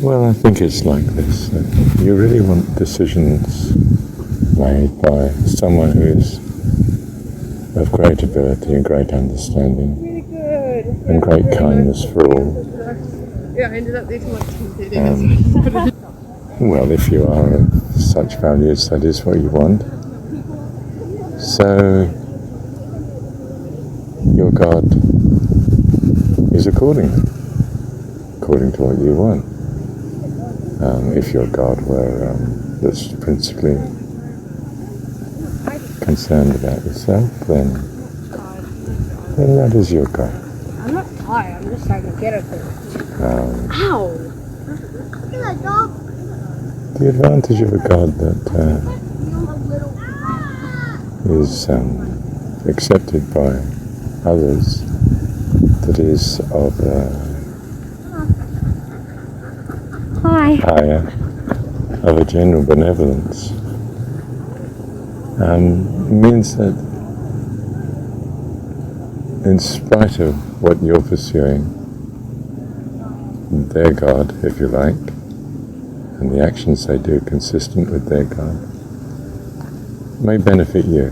Well, I think it's like this. You really want decisions made by someone who is of great ability and great understanding Really good. and great kindness for all. Yeah, I ended up eating like 2 Well, if you are of such values, that is what you want. So, your God is according to what you want. If your God were that's principally concerned about yourself, then that is your God. I'm not tired, I'm just trying to get it. Ow! The advantage of a God that is accepted by others, that is of higher, of a general benevolence, means that in spite of what you're pursuing, their God, if you like, and the actions they do consistent with their God, may benefit you.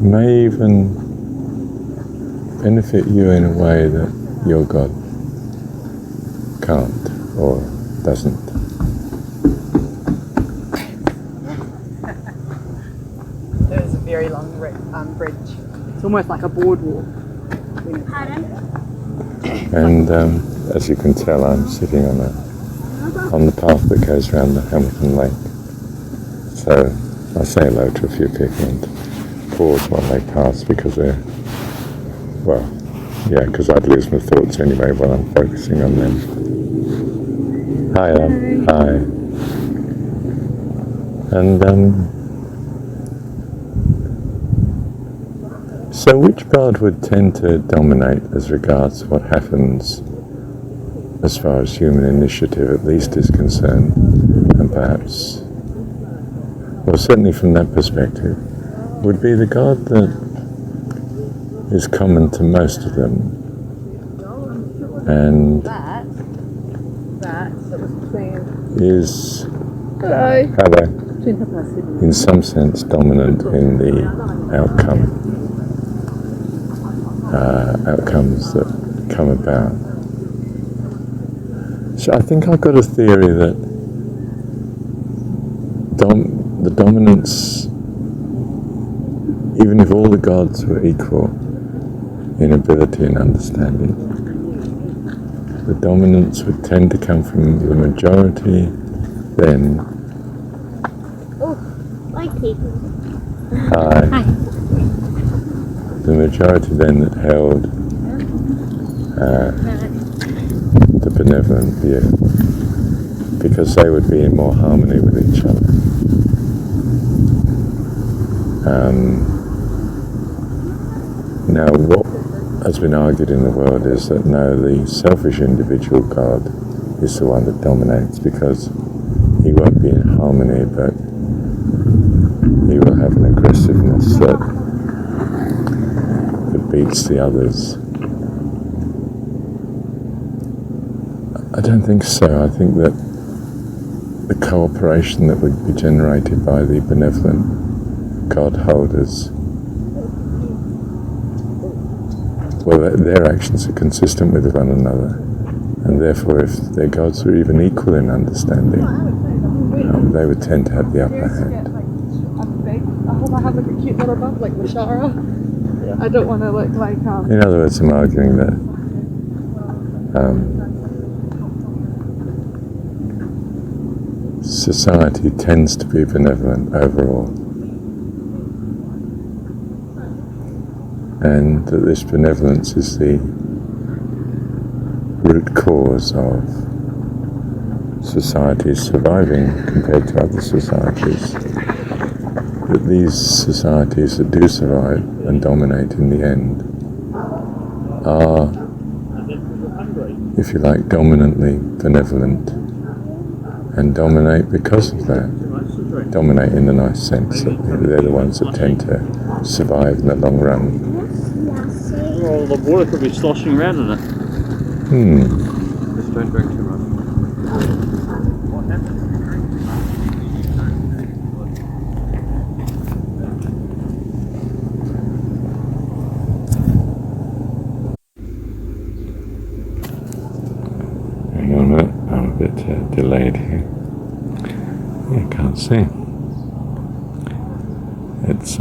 May even benefit you in a way that your God can't or doesn't. There's a very long bridge. It's almost like a boardwalk. And as you can tell, I'm sitting on the path that goes around the Hamilton Lake. So I say hello to a few people and pause while they pass because because I'd lose my thoughts anyway while I'm focusing on them. Hi. And so which God would tend to dominate as regards what happens as far as human initiative at least is concerned, and perhaps, well, certainly from that perspective, would be the God that is common to most of them, and is hello, in some sense dominant in the outcomes that come about. So I think I've got a theory that the dominance, even if all the gods were equal in ability and understanding, the dominance would tend to come from the majority then. Hi. The majority then that held the benevolent view, because they would be in more harmony with each other. Now, what has been argued in the world is that no, the selfish individual God is the one that dominates, because he won't be in harmony, but he will have an aggressiveness that beats the others. I don't think so. I think that the cooperation that would be generated by the benevolent God holders, well, their actions are consistent with one another, and therefore if their gods are even equal in understanding, they would tend to have the upper hand. I hope I have like a cute little bump like Mashara. I don't want to look like In other words, I'm arguing that society tends to be benevolent overall, and that this benevolence is the root cause of societies surviving compared to other societies. That these societies that do survive and dominate in the end are, if you like, dominantly benevolent, and dominate because of that. Dominate in the nice sense that they're the ones that tend to survive in the long run. Well, the water could be sloshing around in it. Just don't drink too much. Hang on a minute, I'm a bit delayed here. Yeah, can't see. It's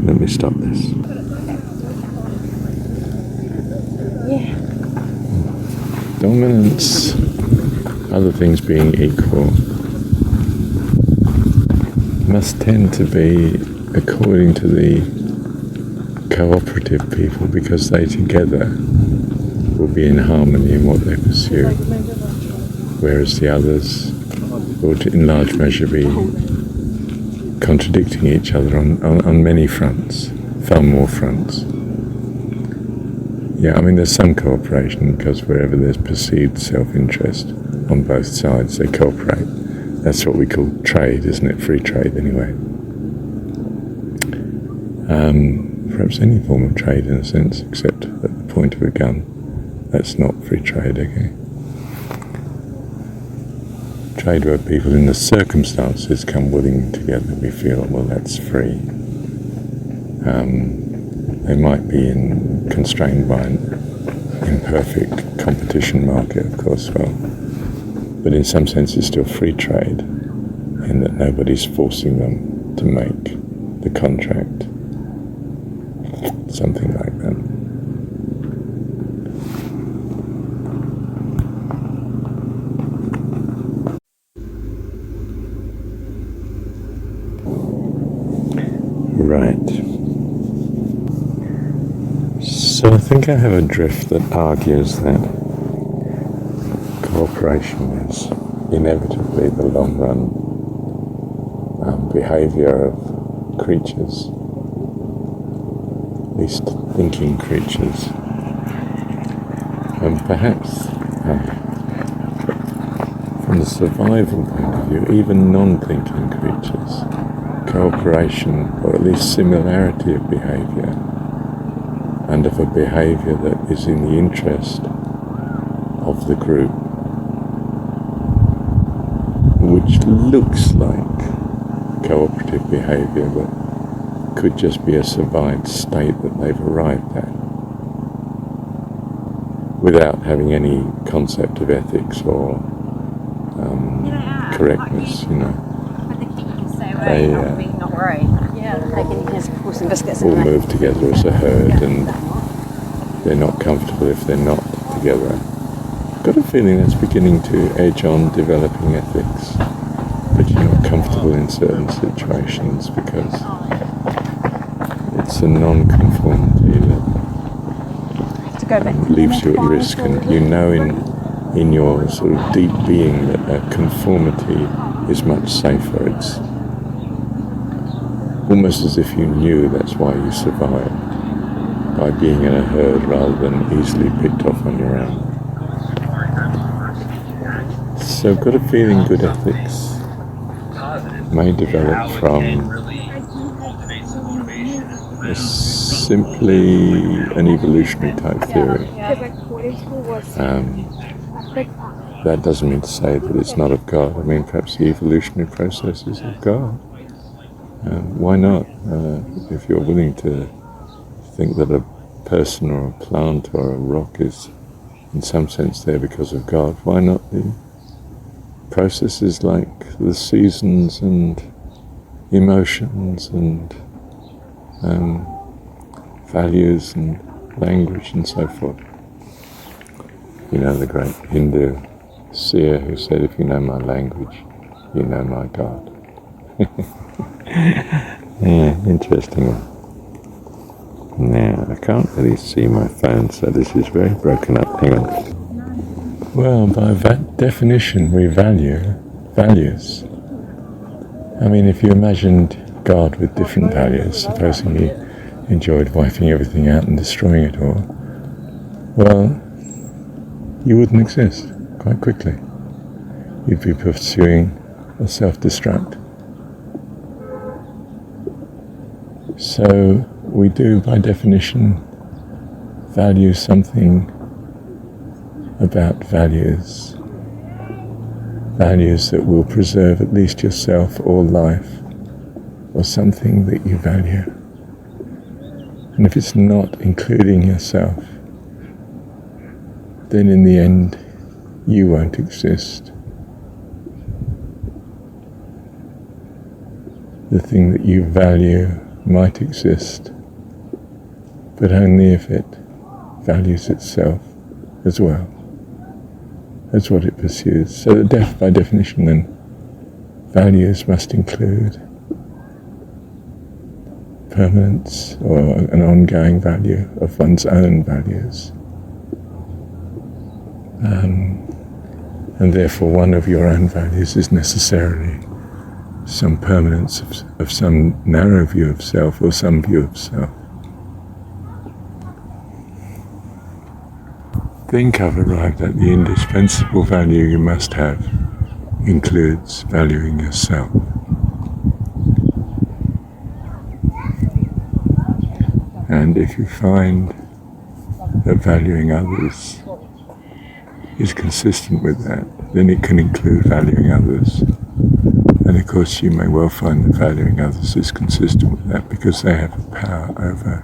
let me stop this. Yeah. Dominance, other things being equal, must tend to be according to the cooperative people, because they together will be in harmony in what they pursue, whereas the others will in large measure be contradicting each other on many fronts, far more fronts. Yeah, I mean, there's some cooperation, because wherever there's perceived self-interest on both sides, they cooperate. That's what we call trade, isn't it? Free trade, anyway. Perhaps any form of trade, in a sense, except at the point of a gun. That's not free trade, okay? Trade where people in the circumstances come willing together, we feel, well, that's free. They might be constrained by an imperfect competition market, of course, but in some sense it's still free trade, in that nobody's forcing them to make the contract. Something like that. Right. So I think I have a drift that argues that cooperation is inevitably the long run behaviour of creatures, at least thinking creatures, and perhaps from the survival point of view, even non-thinking creatures, cooperation, or at least similarity of behaviour, and of a behaviour that is in the interest of the group, which looks like cooperative behaviour but could just be a survived state that they've arrived at, without having any concept of ethics or correctness, you know. They all move together as a herd, and they're not comfortable if they're not together. I've got a feeling that's beginning to edge on developing ethics, but you're not comfortable in certain situations because it's a non-conformity that leaves you at risk, and you know in your sort of deep being that conformity is much safer. It's almost as if you knew that's why you survived, by being in a herd rather than easily picked off on your own. So I've got a feeling good ethics may develop from simply an evolutionary type theory. That doesn't mean to say that it's not of God. I mean, perhaps the evolutionary process is of God. Why not? If you're willing to think that a person or a plant or a rock is in some sense there because of God, why not the processes like the seasons and emotions and values and language and so forth? You know, the great Hindu seer who said, if you know my language, you know my God. Yeah, interesting one. Now, I can't really see my phone, so this is very broken up. Hang on. Well, by that definition, we value values. I mean, if you imagined God with different values, supposing he enjoyed wiping everything out and destroying it all, well, you wouldn't exist quite quickly. You'd be pursuing a self-destruct. So we do, by definition, value something about values. Values that will preserve at least yourself or life, or something that you value. And if it's not including yourself, then in the end, you won't exist. The thing that you value might exist, but only if it values itself as well. That's what it pursues. So by definition then, values must include permanence or an ongoing value of one's own values. And therefore one of your own values is necessarily some permanence of some narrow view of self or some view of self. Think I've arrived at the indispensable value you must have includes valuing yourself. And if you find that valuing others is consistent with that, then it can include valuing others. And of course you may well find that valuing others is consistent with that because they have a power over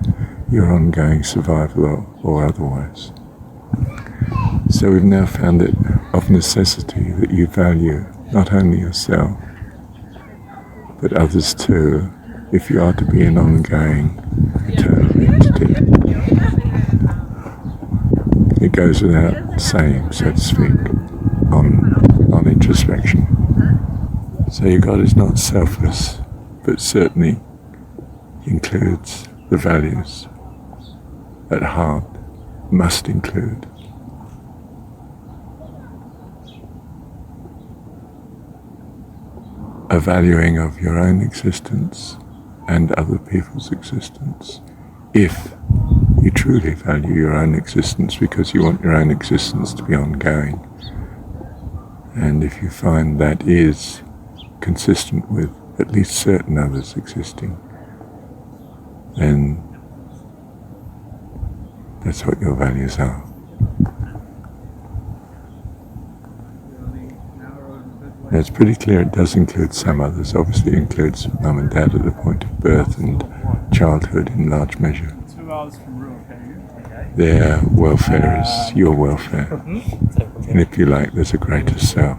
your ongoing survival or otherwise. So we've now found it of necessity that you value not only yourself, but others too, if you are to be an ongoing, eternal entity. It goes without saying, so to speak, on introspection. So your God is not selfless, but certainly includes the values at heart, must include. A valuing of your own existence and other people's existence, if you truly value your own existence because you want your own existence to be ongoing. And if you find that is consistent with at least certain others existing, then that's what your values are. Now it's pretty clear it does include some others. Obviously it includes mum and dad at the point of birth and childhood in large measure. Their welfare is your welfare. And if you like, there's a greater self.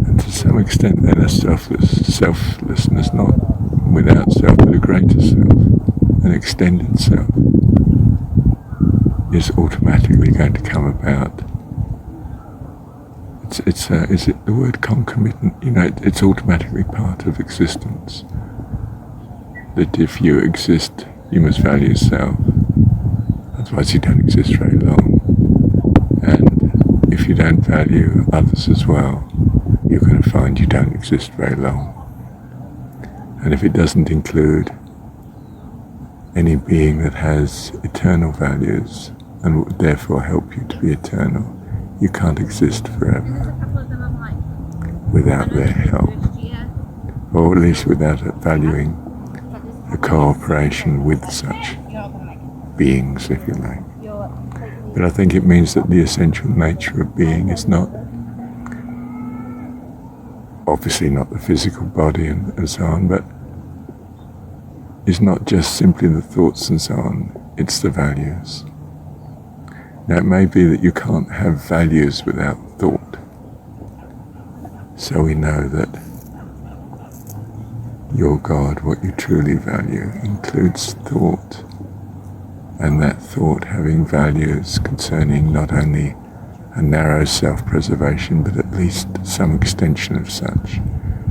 And to some extent then a selflessness, not without self, but a greater self, an extended self, is automatically going to come about. Is it the word concomitant? It's automatically part of existence. That if you exist, you must value yourself. Otherwise you don't exist very long. And if you don't value others as well, you're going to find you don't exist very long. And if it doesn't include any being that has eternal values and would therefore help you to be eternal, you can't exist forever without their help, or at least without valuing a cooperation with such beings, if you like. But I think it means that the essential nature of being is not, obviously not the physical body and so on, but is not just simply the thoughts and so on, it's the values. Now it may be that you can't have values without thought. So we know that your God, what you truly value, includes thought, and that thought having values concerning not only a narrow self-preservation, but at least some extension of such,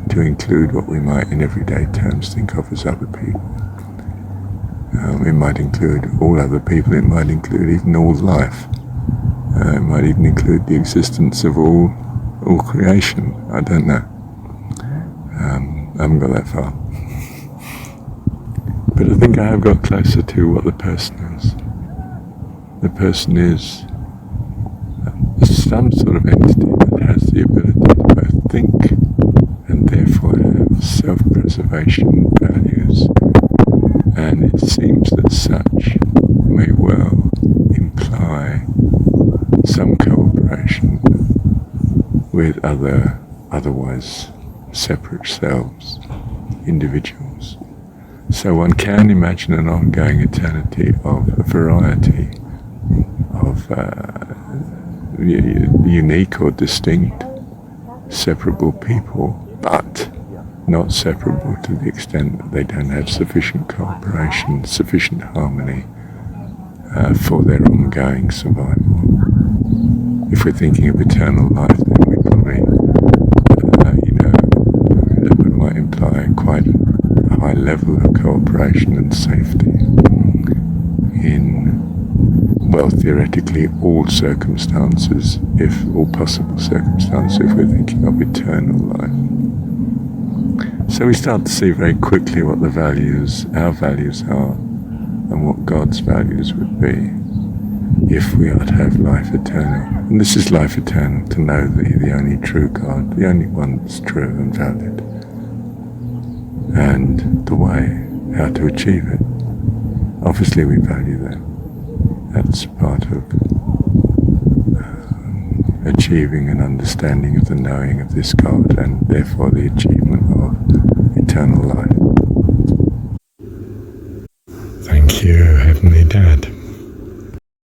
to include what we might in everyday terms think of as other people. It might include all other people, it might include even all life. It might even include the existence of all creation. I don't know. I haven't got that far. But I think I have got closer to what the person is. The person is some sort of entity that has the ability to both think and therefore have self-preservation values. And it seems that such may well some cooperation with otherwise separate selves, individuals. So one can imagine an ongoing eternity of a variety of unique or distinct, separable people, but not separable to the extent that they don't have sufficient cooperation, sufficient harmony for their ongoing survival. If we're thinking of eternal life, then we probably, that might imply quite a high level of cooperation and safety in, well, theoretically all circumstances, if all possible circumstances, if we're thinking of eternal life. So we start to see very quickly what the values, our values are, and what God's values would be if we are to have life eternal. And this is life eternal, to know the only true God, the only one that's true and valid, and the way how to achieve it. Obviously we value that. That's part of achieving an understanding of the knowing of this God, and therefore the achievement of eternal life. Thank you, Heavenly Dad.